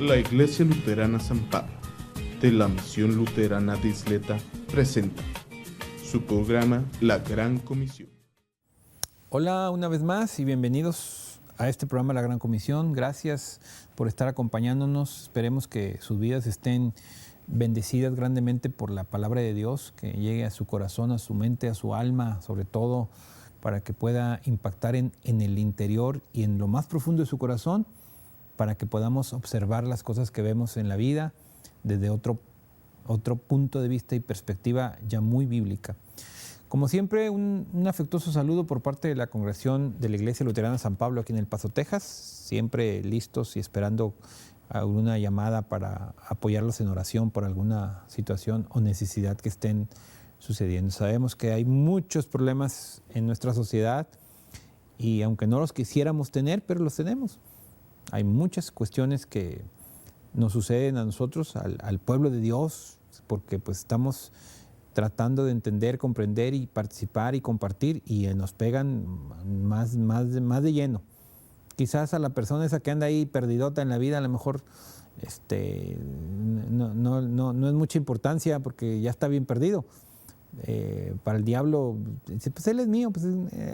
La Iglesia Luterana San Pablo, de la Misión Luterana de Isleta, presenta su programa La Gran Comisión. Hola una vez más y bienvenidos a este programa La Gran Comisión. Gracias por estar acompañándonos. Esperemos que sus vidas estén bendecidas grandemente por la palabra de Dios, que llegue a su corazón, a su mente, a su alma, sobre todo para que pueda impactar en el interior y en lo más profundo de su corazón, para que podamos observar las cosas que vemos en la vida desde otro punto de vista y perspectiva ya muy bíblica. Como siempre, un afectuoso saludo por parte de la congregación de la Iglesia Luterana San Pablo aquí en El Paso, Texas, siempre listos y esperando alguna llamada para apoyarlos en oración por alguna situación o necesidad que estén sucediendo. Sabemos que hay muchos problemas en nuestra sociedad y aunque no los quisiéramos tener, pero los tenemos. Hay muchas cuestiones que nos suceden a nosotros, al pueblo de Dios, porque pues estamos tratando de entender, comprender y participar y compartir y nos pegan más de lleno. Quizás a la persona esa que anda ahí perdidota en la vida, a lo mejor no es mucha importancia porque ya está bien perdido. Para el diablo, dice, pues él es mío, pues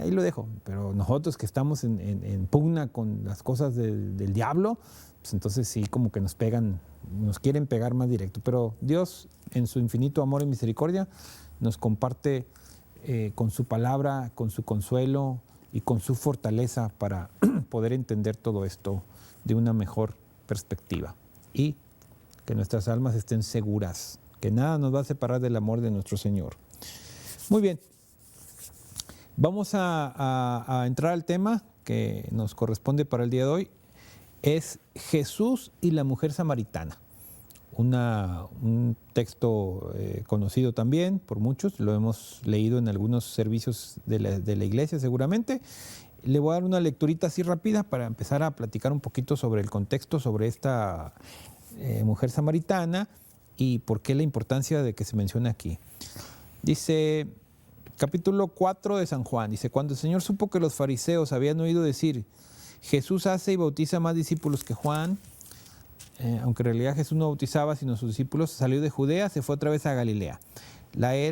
ahí lo dejo. Pero nosotros que estamos en pugna con las cosas del diablo, pues entonces sí, como que nos pegan, nos quieren pegar más directo. Pero Dios, en su infinito amor y misericordia, nos comparte con su palabra, con su consuelo y con su fortaleza para poder entender todo esto de una mejor perspectiva. Y que nuestras almas estén seguras, que nada nos va a separar del amor de nuestro Señor. Muy bien, vamos a entrar al tema que nos corresponde para el día de hoy. Es Jesús y la mujer samaritana. Un texto conocido también por muchos, lo hemos leído en algunos servicios de la iglesia seguramente. Le voy a dar una lecturita así rápida para empezar a platicar un poquito sobre el contexto, sobre esta mujer samaritana y por qué la importancia de que se mencione aquí. Dice, capítulo 4 de San Juan, dice, cuando el Señor supo que los fariseos habían oído decir, Jesús hace y bautiza más discípulos que Juan, aunque en realidad Jesús no bautizaba sino sus discípulos, salió de Judea, se fue otra vez a Galilea. Le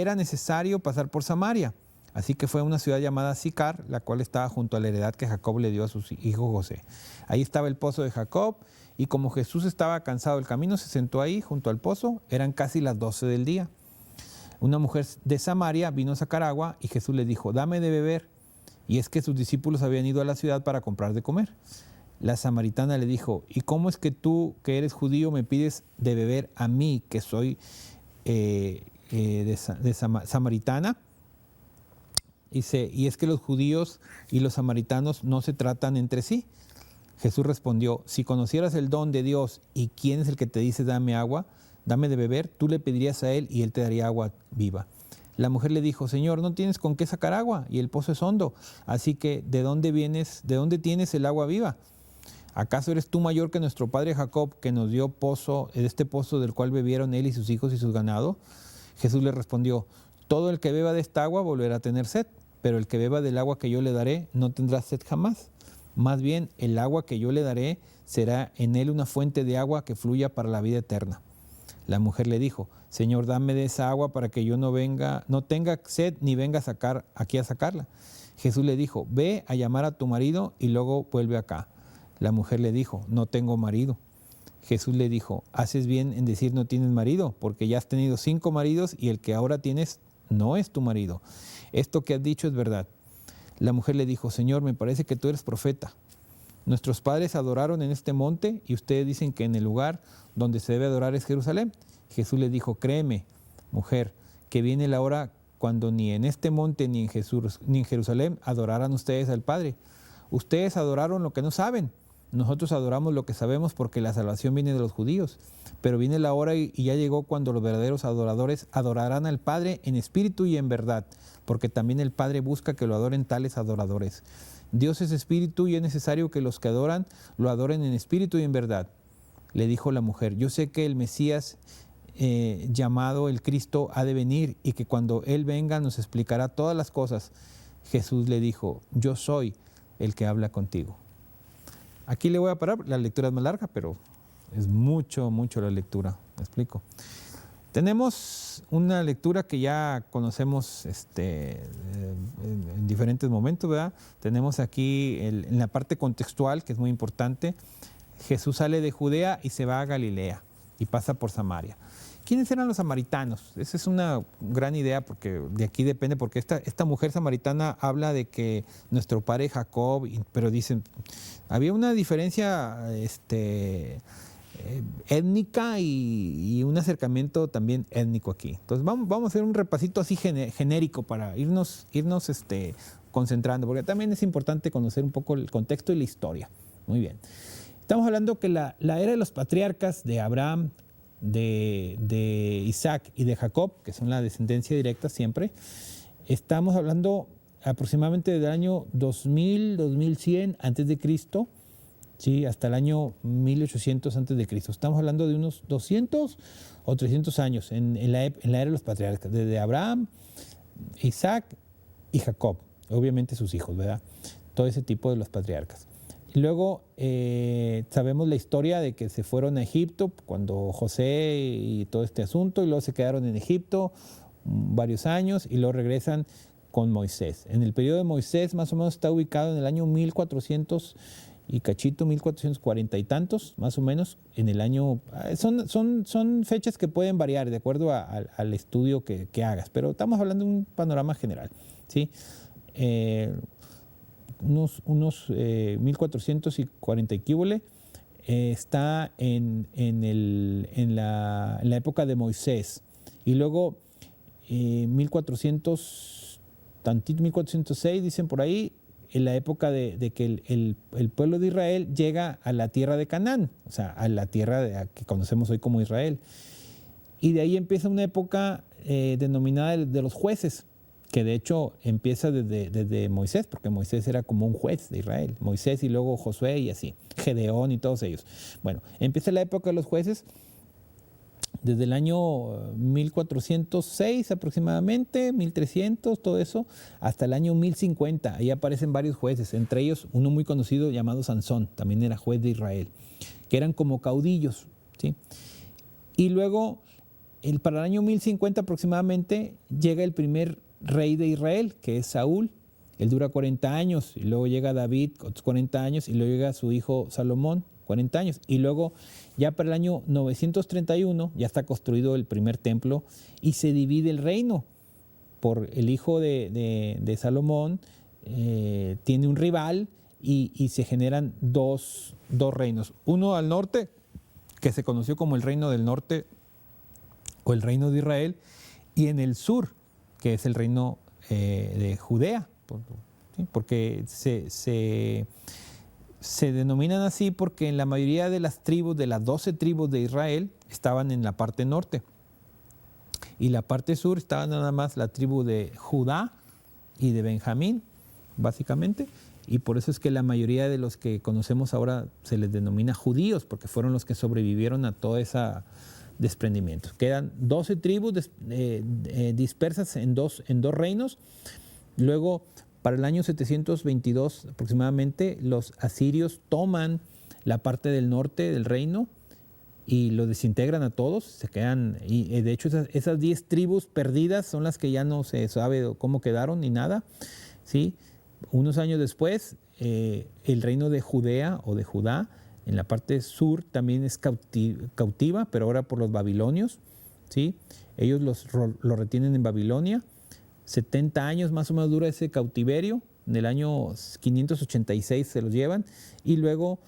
era necesario pasar por Samaria, así que fue a una ciudad llamada Sicar, la cual estaba junto a la heredad que Jacob le dio a su hijo José. Ahí estaba el pozo de Jacob, y como Jesús estaba cansado del camino, se sentó ahí junto al pozo, eran casi las 12 del día. Una mujer de Samaria vino a sacar agua y Jesús le dijo, dame de beber. Y es que sus discípulos habían ido a la ciudad para comprar de comer. La samaritana le dijo, ¿y cómo es que tú, que eres judío, me pides de beber a mí, que soy samaritana? Dice, y es que los judíos y los samaritanos no se tratan entre sí. Jesús respondió, si conocieras el don de Dios y quién es el que te dice dame agua, dame de beber, tú le pedirías a él y él te daría agua viva. La mujer le dijo, Señor, no tienes con qué sacar agua y el pozo es hondo, así que ¿de dónde tienes el agua viva? ¿Acaso eres tú mayor que nuestro padre Jacob, que nos dio este pozo del cual bebieron él y sus hijos y sus ganados? Jesús le respondió, todo el que beba de esta agua volverá a tener sed, pero el que beba del agua que yo le daré no tendrá sed jamás. Más bien, el agua que yo le daré será en él una fuente de agua que fluya para la vida eterna. La mujer le dijo, Señor, dame de esa agua para que yo no tenga sed ni venga aquí a sacarla. Jesús le dijo, ve a llamar a tu marido y luego vuelve acá. La mujer le dijo, no tengo marido. Jesús le dijo, haces bien en decir no tienes marido, porque ya has tenido 5 maridos y el que ahora tienes no es tu marido. Esto que has dicho es verdad. La mujer le dijo, Señor, me parece que tú eres profeta. Nuestros padres adoraron en este monte y ustedes dicen que en el lugar donde se debe adorar es Jerusalén. Jesús le dijo, créeme, mujer, que viene la hora cuando ni en este monte ni en Jerusalén adorarán ustedes al Padre. Ustedes adoraron lo que no saben. Nosotros adoramos lo que sabemos porque la salvación viene de los judíos. Pero viene la hora y ya llegó cuando los verdaderos adoradores adorarán al Padre en espíritu y en verdad, porque también el Padre busca que lo adoren tales adoradores. Dios es espíritu y es necesario que los que adoran lo adoren en espíritu y en verdad. Le dijo la mujer, yo sé que el Mesías llamado el Cristo ha de venir y que cuando Él venga nos explicará todas las cosas. Jesús le dijo, yo soy el que habla contigo. Aquí le voy a parar, la lectura es más larga, pero es mucho la lectura, ¿me explico? Tenemos una lectura que ya conocemos en diferentes momentos, ¿verdad? Tenemos aquí en la parte contextual, que es muy importante, Jesús sale de Judea y se va a Galilea y pasa por Samaria. ¿Quiénes eran los samaritanos? Esa es una gran idea porque de aquí depende, porque esta mujer samaritana habla de que nuestro padre Jacob, pero dicen, había una diferencia étnica y un acercamiento también étnico aquí. Entonces vamos a hacer un repasito así genérico para irnos concentrando, porque también es importante conocer un poco el contexto y la historia. Muy bien. Estamos hablando que la era de los patriarcas de Abraham, de Isaac y de Jacob, que son la descendencia directa siempre, estamos hablando aproximadamente del año 2000, 2100 antes de Cristo, ¿sí? Hasta el año 1800 antes de Cristo. Estamos hablando de unos 200 o 300 años en la era de los patriarcas, desde Abraham, Isaac y Jacob, obviamente sus hijos, ¿verdad? Todo ese tipo de los patriarcas. Y luego sabemos la historia de que se fueron a Egipto cuando José y todo este asunto, y luego se quedaron en Egipto varios años y luego regresan con Moisés. En el periodo de Moisés más o menos está ubicado en el año 1400 y cachito, 1440 y tantos, más o menos, en el año... Son fechas que pueden variar de acuerdo al estudio que hagas, pero estamos hablando de un panorama general, ¿sí? Unos 1440 y quíbole, está en la época de Moisés, y luego 1406, dicen por ahí, en la época de que el pueblo de Israel llega a la tierra de Canaán, o sea, a la tierra que conocemos hoy como Israel. Y de ahí empieza una época denominada de los jueces, que de hecho empieza desde Moisés, porque Moisés era como un juez de Israel. Moisés y luego Josué y así, Gedeón y todos ellos. Bueno, empieza la época de los jueces desde el año 1406 aproximadamente, 1300, todo eso, hasta el año 1050. Ahí aparecen varios jueces, entre ellos uno muy conocido llamado Sansón, también era juez de Israel, que eran como caudillos, ¿sí? Y luego, para el año 1050 aproximadamente, llega el primer rey de Israel, que es Saúl. Él dura 40 años, y luego llega David, otros 40 años, y luego llega su hijo Salomón, 40 años. Y luego, ya para el año 931, ya está construido el primer templo, y se divide el reino. Por el hijo de Salomón, tiene un rival, y se generan dos reinos. Uno al norte, que se conoció como el reino del norte, o el reino de Israel, y en el sur, que es el reino de Judea, ¿sí? Porque se denominan así porque en la mayoría de las tribus, de las 12 tribus de Israel, estaban en la parte norte. Y la parte sur estaba nada más la tribu de Judá y de Benjamín, básicamente. Y por eso es que la mayoría de los que conocemos ahora se les denomina judíos, porque fueron los que sobrevivieron a todo ese desprendimiento. Quedan 12 tribus dispersas en dos reinos. Luego, para el año 722 aproximadamente, los asirios toman la parte del norte del reino y lo desintegran a todos. Se quedan, y de hecho esas 10 tribus perdidas son las que ya no se sabe cómo quedaron ni nada, ¿sí? Unos años después, el reino de Judea o de Judá, en la parte sur también es cautiva, pero ahora por los babilonios, ¿sí? Ellos lo retienen en Babilonia. 70 años más o menos dura ese cautiverio. En el año 586 se los llevan. Y luego,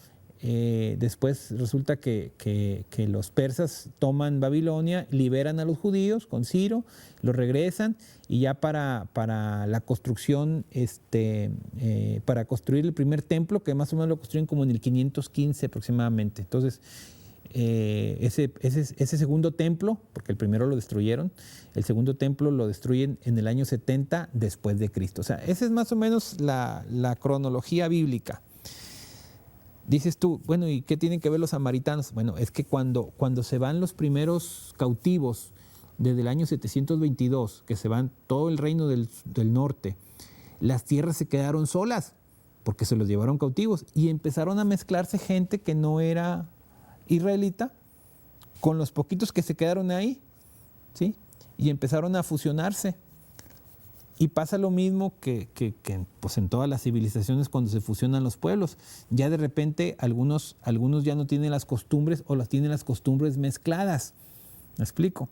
después resulta que los persas toman Babilonia, liberan a los judíos con Ciro, los regresan, y ya para la construcción, para construir el primer templo, que más o menos lo construyen como en el 515 aproximadamente. Entonces, ese segundo templo, porque el primero lo destruyeron, el segundo templo lo destruyen en el año 70 después de Cristo. O sea, esa es más o menos la cronología bíblica. Dices tú, bueno, ¿y qué tienen que ver los samaritanos? Bueno, es que cuando se van los primeros cautivos desde el año 722, que se van todo el reino del norte, las tierras se quedaron solas. porque se los llevaron cautivos y empezaron a mezclarse gente que no era israelita con los poquitos que se quedaron ahí, ¿sí? Y empezaron a fusionarse. Y pasa lo mismo que pues en todas las civilizaciones cuando se fusionan los pueblos. Ya de repente algunos ya no tienen las costumbres o tienen las costumbres mezcladas. ¿Me explico?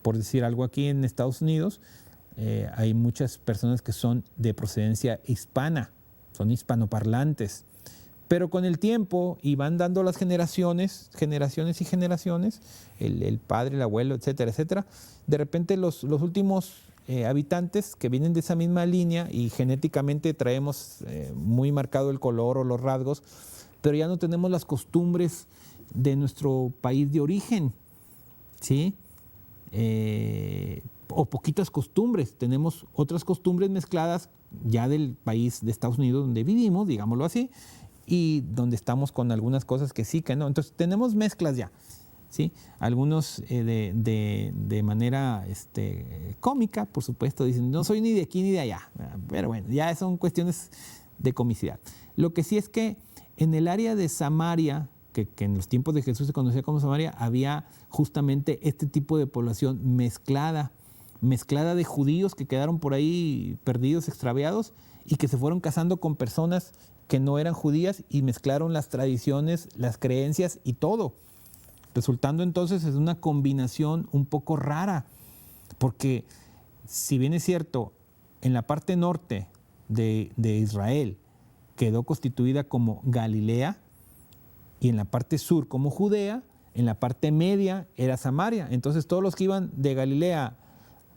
Por decir algo, aquí en Estados Unidos hay muchas personas que son de procedencia hispana, son hispanoparlantes. Pero con el tiempo, y van dando las generaciones y generaciones, el padre, el abuelo, etcétera, etcétera, de repente los últimos habitantes que vienen de esa misma línea y genéticamente traemos muy marcado el color o los rasgos, pero ya no tenemos las costumbres de nuestro país de origen, ¿sí? O poquitas costumbres, tenemos otras costumbres mezcladas ya del país de Estados Unidos donde vivimos, digámoslo así, y donde estamos con algunas cosas que sí, que no. Entonces tenemos mezclas ya, ¿sí? Algunos de manera cómica, por supuesto, dicen, no soy ni de aquí ni de allá, pero bueno, ya son cuestiones de comicidad. Lo que sí es que en el área de Samaria, que en los tiempos de Jesús se conocía como Samaria, había justamente este tipo de población mezclada de judíos que quedaron por ahí perdidos, extraviados, y que se fueron casando con personas que no eran judías y mezclaron las tradiciones, las creencias y todo. Resultando entonces en una combinación un poco rara, porque si bien es cierto, en la parte norte de Israel quedó constituida como Galilea, y en la parte sur como Judea, en la parte media era Samaria. Entonces todos los que iban de Galilea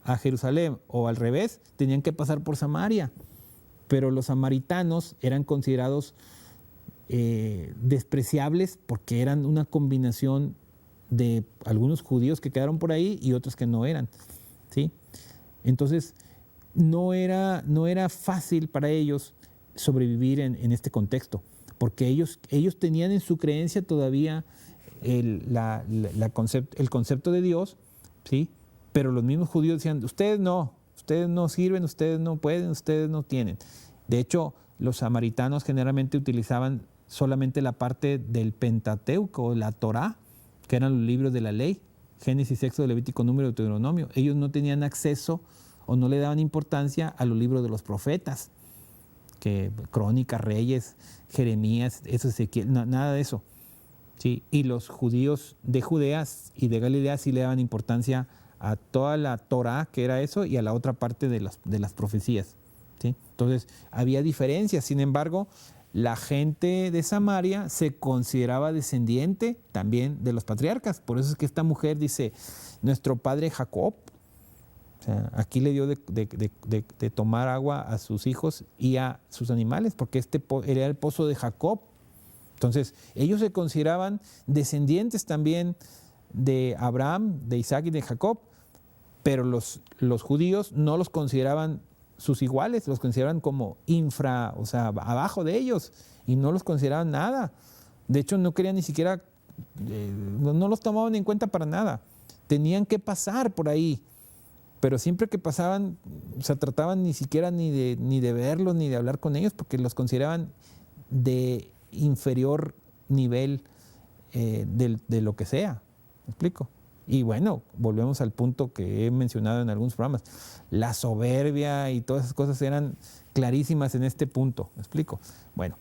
a Jerusalén o al revés tenían que pasar por Samaria. Pero los samaritanos eran considerados despreciables porque eran una combinación de algunos judíos que quedaron por ahí y otros que no eran, ¿sí? Entonces no era fácil para ellos sobrevivir en este contexto, porque ellos tenían en su creencia todavía el concepto de Dios, ¿sí? Pero los mismos judíos decían, ustedes no sirven, ustedes no pueden, ustedes no tienen. De hecho, los samaritanos generalmente utilizaban solamente la parte del Pentateuco, la Torá, que eran los libros de la ley, Génesis, Éxodo, Levítico, Número, Deuteronomio. Ellos no tenían acceso o no le daban importancia a los libros de los profetas, que Crónicas, Reyes, Jeremías, Ezequiel, nada de eso, ¿sí? Y los judíos de Judea y de Galilea sí le daban importancia a toda la Torá, que era eso, y a la otra parte de las profecías, ¿sí? Entonces, había diferencias. Sin embargo, la gente de Samaria se consideraba descendiente también de los patriarcas. Por eso es que esta mujer dice, nuestro padre Jacob, o sea, aquí le dio de tomar agua a sus hijos y a sus animales, porque era el pozo de Jacob. Entonces, ellos se consideraban descendientes también de Abraham, de Isaac y de Jacob, pero los judíos no los consideraban sus iguales, los consideraban como o sea, abajo de ellos, y no los consideraban nada. De hecho, no querían ni siquiera, no los tomaban en cuenta para nada. Tenían que pasar por ahí, pero siempre que pasaban, o sea, trataban ni siquiera ni de verlos, ni de hablar con ellos, porque los consideraban de inferior nivel de lo que sea. ¿Me explico? Y bueno, volvemos al punto que he mencionado en algunos programas. La soberbia y todas esas cosas eran clarísimas en este punto. ¿Me explico? Bueno,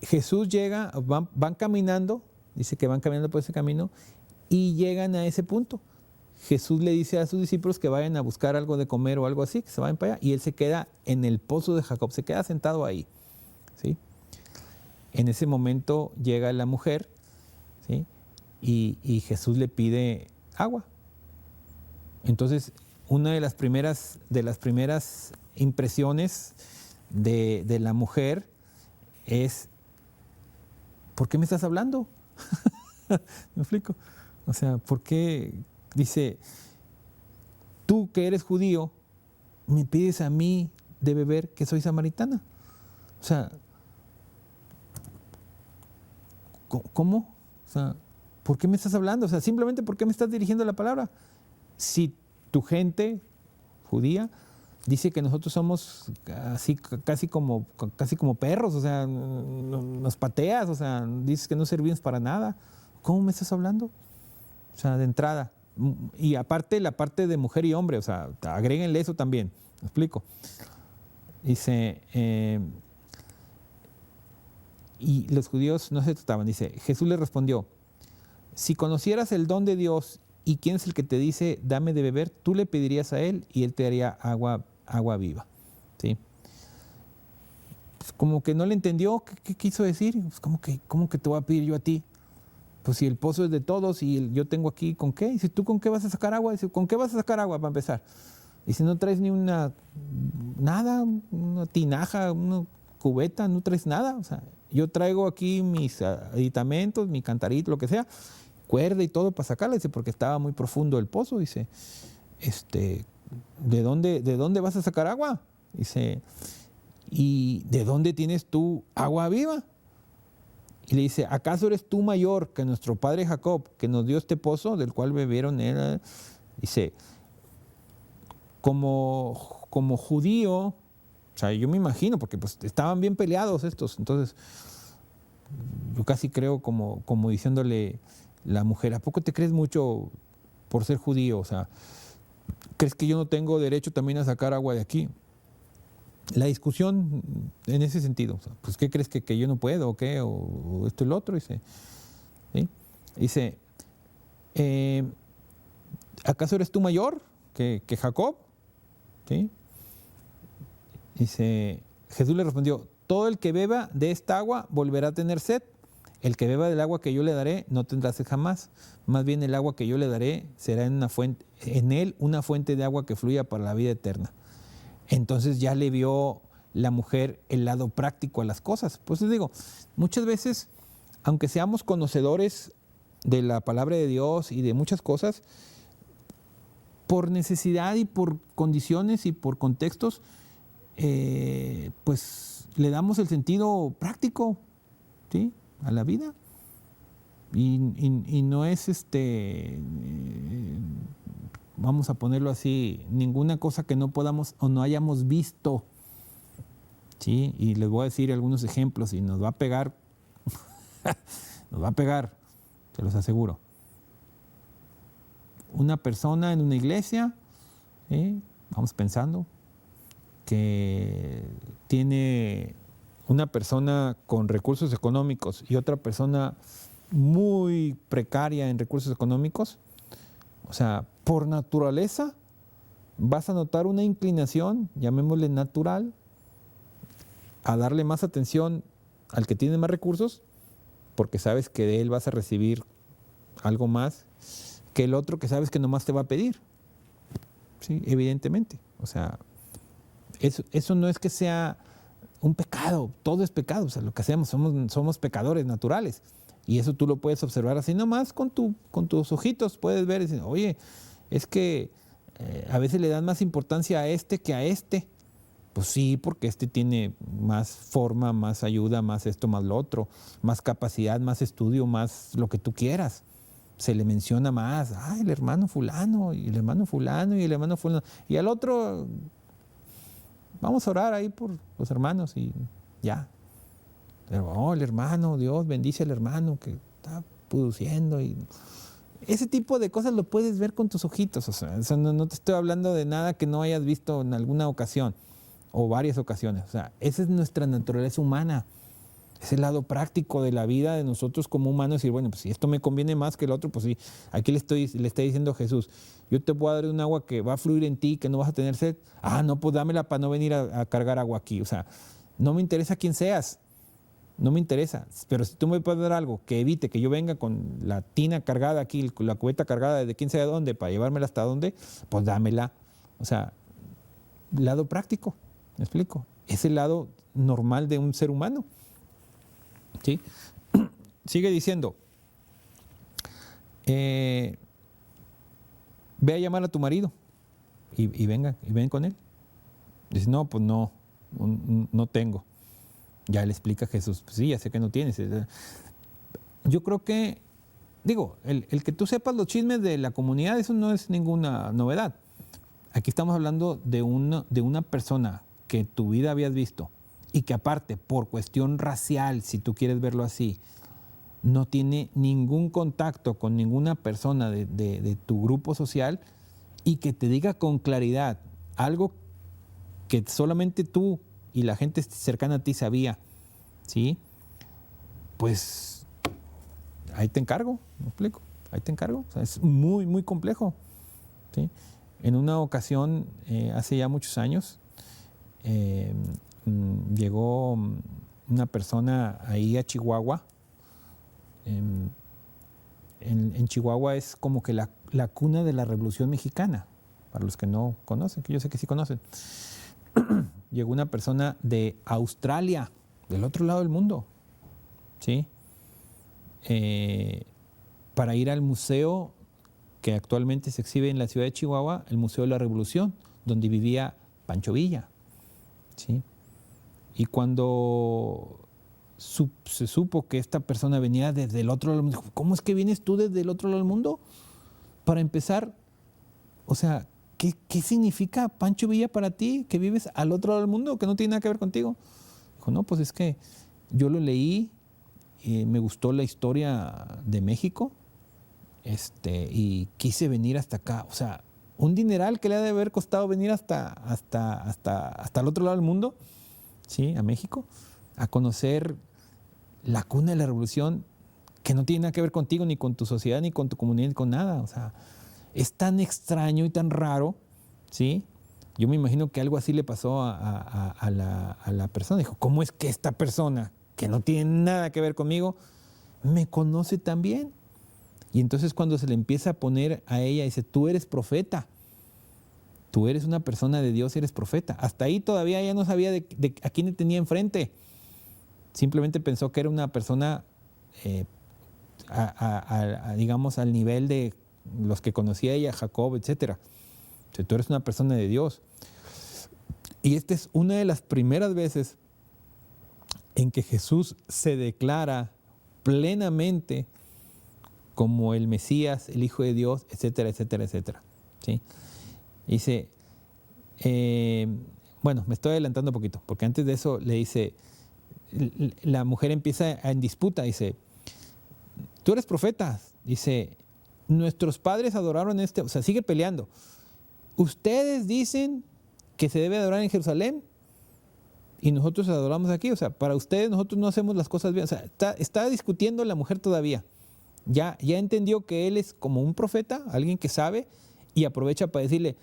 Jesús llega, van caminando, dice que van caminando por ese camino y llegan a ese punto. Jesús le dice a sus discípulos que vayan a buscar algo de comer o algo así, que se vayan para allá, y él se queda en el pozo de Jacob, se queda sentado ahí, ¿sí? En ese momento llega la mujer, ¿sí? Y Jesús le pide agua. Entonces, una de las primeras impresiones de la mujer es, ¿por qué me estás hablando? ¿Me explico? O sea, ¿por qué? Dice, tú que eres judío, me pides a mí de beber que soy samaritana. O sea, ¿cómo? O sea, ¿por qué me estás hablando? O sea, simplemente ¿por qué me estás dirigiendo la palabra? Si tu gente judía dice que nosotros somos así casi como perros, o sea, nos pateas, o sea, dices que no servimos para nada. ¿Cómo me estás hablando? O sea, de entrada. Y aparte la parte de mujer y hombre, o sea, agréguenle eso también. ¿Me explico? Dice, y los judíos no se trataban. Dice, Jesús le respondió, si conocieras el don de Dios y quién es el que te dice, dame de beber, tú le pedirías a él y él te daría agua viva. ¿Sí? Pues como que no le entendió qué quiso decir. Pues ¿cómo que te voy a pedir yo a ti? Pues si el pozo es de todos y yo tengo aquí, ¿con qué? Dice, ¿tú con qué vas a sacar agua? Dice, ¿con qué vas a sacar agua para empezar? Dice, no traes ni una tinaja, una cubeta, no traes nada. O sea, yo traigo aquí mis aditamentos, mi cantarito, lo que sea, cuerda y todo para sacarla. Dice, porque estaba muy profundo el pozo. Dice, ¿de dónde vas a sacar agua? Dice, ¿y de dónde tienes tú agua viva? Y le dice, ¿acaso eres tú mayor que nuestro padre Jacob, que nos dio este pozo del cual bebieron él? Dice, como judío, o sea, yo me imagino, porque pues estaban bien peleados estos, entonces yo casi creo como diciéndole la mujer, ¿a poco te crees mucho por ser judío? O sea, ¿crees que yo no tengo derecho también a sacar agua de aquí? La discusión en ese sentido, o sea, pues ¿qué crees que yo no puedo o qué? O esto y lo otro, dice. ¿Sí? Dice, ¿acaso eres tú mayor que Jacob? ¿Sí? Dice, Jesús le respondió, todo el que beba de esta agua volverá a tener sed. El que beba del agua que yo le daré no tendrá sed jamás. Más bien el agua que yo le daré será en él una fuente de agua que fluya para la vida eterna. Entonces ya le vio la mujer el lado práctico a las cosas. Pues les digo, muchas veces, aunque seamos conocedores de la palabra de Dios y de muchas cosas, por necesidad y por condiciones y por contextos, pues le damos el sentido práctico, ¿sí?, a la vida. Y no es vamos a ponerlo así, ninguna cosa que no podamos o no hayamos visto. ¿Sí? Y les voy a decir algunos ejemplos y nos va a pegar, nos va a pegar, se los aseguro. Una persona en una iglesia, vamos pensando, que tiene una persona con recursos económicos y otra persona muy precaria en recursos económicos, o sea, por naturaleza vas a notar una inclinación, llamémosle natural, a darle más atención al que tiene más recursos, porque sabes que de él vas a recibir algo más que el otro que sabes que nomás te va a pedir. Sí, evidentemente. O sea, eso no es que sea un pecado, todo es pecado. O sea, lo que hacemos, somos pecadores naturales. Y eso tú lo puedes observar así nomás con tus ojitos. Puedes ver y decir, oye, es que a veces le dan más importancia a este que a este. Pues sí, porque este tiene más forma, más ayuda, más esto, más lo otro, más capacidad, más estudio, más lo que tú quieras. Se le menciona más, el hermano fulano, y el hermano fulano, y el hermano fulano. Y al otro, vamos a orar ahí por los hermanos y ya. Pero, el hermano, Dios bendice al hermano que está produciendo. Y ese tipo de cosas lo puedes ver con tus ojitos. O sea, no te estoy hablando de nada que no hayas visto en alguna ocasión o varias ocasiones. O sea, esa es nuestra naturaleza humana. Es el lado práctico de la vida de nosotros como humanos, decir, bueno, pues si esto me conviene más que el otro, pues sí, aquí le está diciendo Jesús, yo te voy a dar un agua que va a fluir en ti, que no vas a tener sed. No, pues dámela para no venir a cargar agua aquí. O sea, no me interesa quién seas, no me interesa, pero si tú me puedes dar algo que evite que yo venga con la tina cargada aquí, la cubeta cargada de quién sabe dónde, para llevármela hasta dónde, pues dámela. O sea, lado práctico, ¿me explico? Es el lado normal de un ser humano. ¿Sí? Sigue diciendo, ve a llamar a tu marido y ven con él. Dice, no, pues no tengo. Ya le explica Jesús, pues sí, ya sé que no tienes. Yo creo que, el que tú sepas los chismes de la comunidad, eso no es ninguna novedad. aquí estamos hablando de una persona que en tu vida habías visto y que aparte, por cuestión racial, si tú quieres verlo así, no tiene ningún contacto con ninguna persona de tu grupo social y que te diga con claridad algo que solamente tú y la gente cercana a ti sabía, ¿sí? Pues ahí te encargo, ¿me explico? Ahí te encargo. O sea, es muy, muy complejo, ¿sí? En una ocasión, hace ya muchos años, llegó una persona ahí a Chihuahua. En Chihuahua es como que la cuna de la Revolución Mexicana, para los que no conocen, que yo sé que sí conocen. Llegó una persona de Australia, del otro lado del mundo, ¿sí? Para ir al museo que actualmente se exhibe en la ciudad de Chihuahua, el Museo de la Revolución, donde vivía Pancho Villa, ¿sí? Y cuando se supo que esta persona venía desde el otro lado del mundo, dijo, ¿cómo es que vienes tú desde el otro lado del mundo? Para empezar, o sea, ¿qué significa Pancho Villa para ti, que vives al otro lado del mundo, que no tiene nada que ver contigo? Dijo, no, pues es que yo lo leí, me gustó la historia de México, y quise venir hasta acá. O sea, un dineral que le ha de haber costado venir hasta el otro lado del mundo, ¿sí? A México, a conocer la cuna de la revolución, que no tiene nada que ver contigo, ni con tu sociedad, ni con tu comunidad, ni con nada. O sea, es tan extraño y tan raro, ¿sí? Yo me imagino que algo así le pasó a la persona. Dijo, ¿cómo es que esta persona, que no tiene nada que ver conmigo, me conoce tan bien? Y entonces cuando se le empieza a poner a ella, dice, tú eres profeta. Tú eres una persona de Dios y eres profeta. Hasta ahí todavía ella no sabía de a quién le tenía enfrente. Simplemente pensó que era una persona, digamos, al nivel de los que conocía ella, Jacob, etc. O sea, tú eres una persona de Dios. Y esta es una de las primeras veces en que Jesús se declara plenamente como el Mesías, el Hijo de Dios, etcétera, etcétera, etcétera. ¿Sí? Dice, bueno, me estoy adelantando un poquito, porque antes de eso le dice, la mujer empieza en disputa, dice, tú eres profeta, dice, nuestros padres adoraron o sea, sigue peleando. Ustedes dicen que se debe adorar en Jerusalén y nosotros adoramos aquí, o sea, para ustedes nosotros no hacemos las cosas bien, o sea, está discutiendo la mujer todavía. Ya entendió que él es como un profeta, alguien que sabe, y aprovecha para decirle,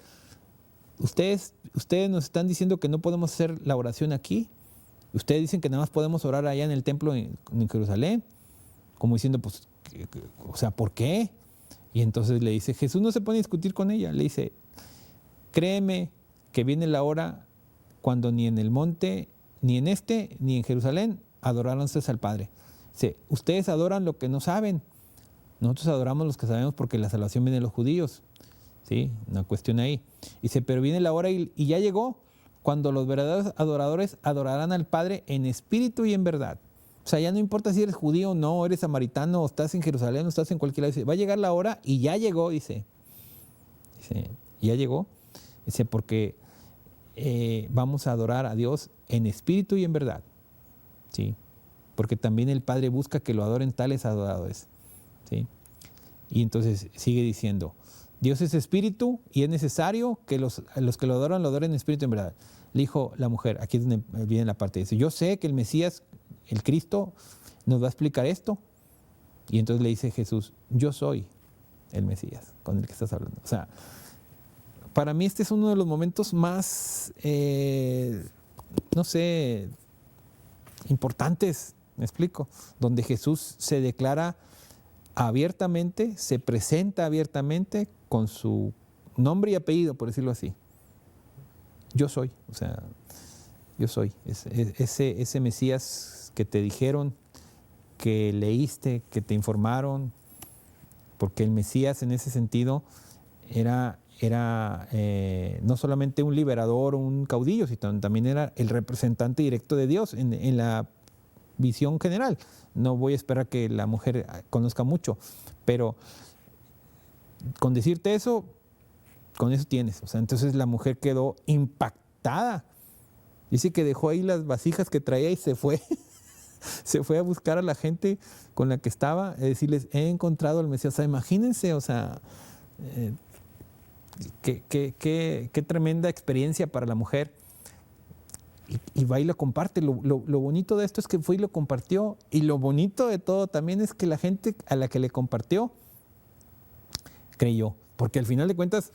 ustedes nos están diciendo que no podemos hacer la oración aquí, ustedes dicen que nada más podemos orar allá en el templo en Jerusalén, como diciendo, pues, o sea, ¿por qué? Y entonces le dice, Jesús no se pone a discutir con ella, le dice, créeme que viene la hora cuando ni en el monte, ni en Jerusalén, adoraron ustedes al Padre. Dice, ustedes adoran lo que no saben, nosotros adoramos los que sabemos porque la salvación viene de los judíos. ¿Sí? Una cuestión ahí. Dice, pero viene la hora y ya llegó cuando los verdaderos adoradores adorarán al Padre en espíritu y en verdad. O sea, ya no importa si eres judío o no, eres samaritano, o estás en Jerusalén, o estás en cualquier lado. Dice, va a llegar la hora y ya llegó, dice, ya llegó. Dice, porque vamos a adorar a Dios en espíritu y en verdad. ¿Sí? Porque también el Padre busca que lo adoren tales adoradores. ¿Sí? Y entonces sigue diciendo, Dios es espíritu y es necesario que los que lo adoran en espíritu y en verdad. Le dijo la mujer, aquí es donde viene la parte, dice, yo sé que el Mesías, el Cristo, nos va a explicar esto. Y entonces le dice Jesús, yo soy el Mesías con el que estás hablando. O sea, para mí este es uno de los momentos más, no sé, importantes, me explico, donde Jesús se declara abiertamente, se presenta abiertamente con su nombre y apellido, por decirlo así. Yo soy, o sea, yo soy. Ese Mesías que te dijeron, que leíste, que te informaron, porque el Mesías en ese sentido era no solamente un liberador o un caudillo, sino también era el representante directo de Dios en la visión general. No voy a esperar que la mujer conozca mucho, pero con decirte eso, con eso tienes. O sea, entonces la mujer quedó impactada. Dice que dejó ahí las vasijas que traía y se fue. Se fue a buscar a la gente con la que estaba, a decirles, he encontrado al Mesías. O sea, imagínense, o sea, qué tremenda experiencia para la mujer. Y va y lo comparte. Lo bonito de esto es que fue y lo compartió. Y lo bonito de todo también es que la gente a la que le compartió creyó. Porque al final de cuentas,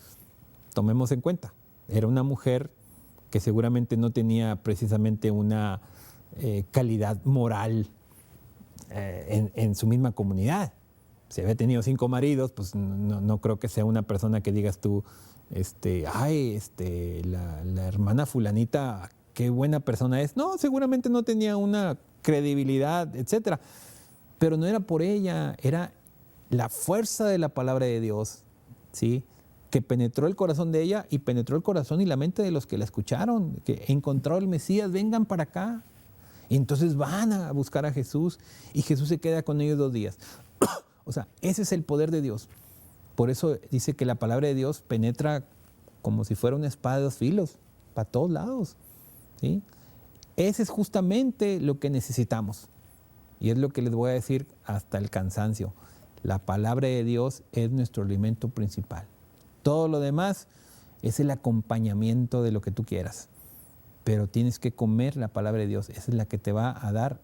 tomemos en cuenta, era una mujer que seguramente no tenía precisamente una calidad moral en su misma comunidad. Si había tenido 5 maridos, pues no creo que sea una persona que digas tú, la hermana fulanita, qué buena persona es. No, seguramente no tenía una credibilidad, etcétera. Pero no era por ella, era la fuerza de la palabra de Dios, ¿sí?, que penetró el corazón de ella y penetró el corazón y la mente de los que la escucharon, que encontró el Mesías, vengan para acá. Y entonces van a buscar a Jesús y Jesús se queda con ellos 2 días. O sea, ese es el poder de Dios. Por eso dice que la palabra de Dios penetra como si fuera una espada de 2 filos, para todos lados, ¿sí? Ese es justamente lo que necesitamos. Y es lo que les voy a decir hasta el cansancio. La palabra de Dios es nuestro alimento principal. Todo lo demás es el acompañamiento de lo que tú quieras. Pero tienes que comer la palabra de Dios. Esa es la que te va a dar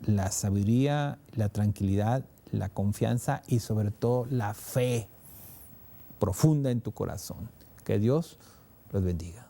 la sabiduría, la tranquilidad, la confianza y sobre todo la fe profunda en tu corazón. Que Dios los bendiga.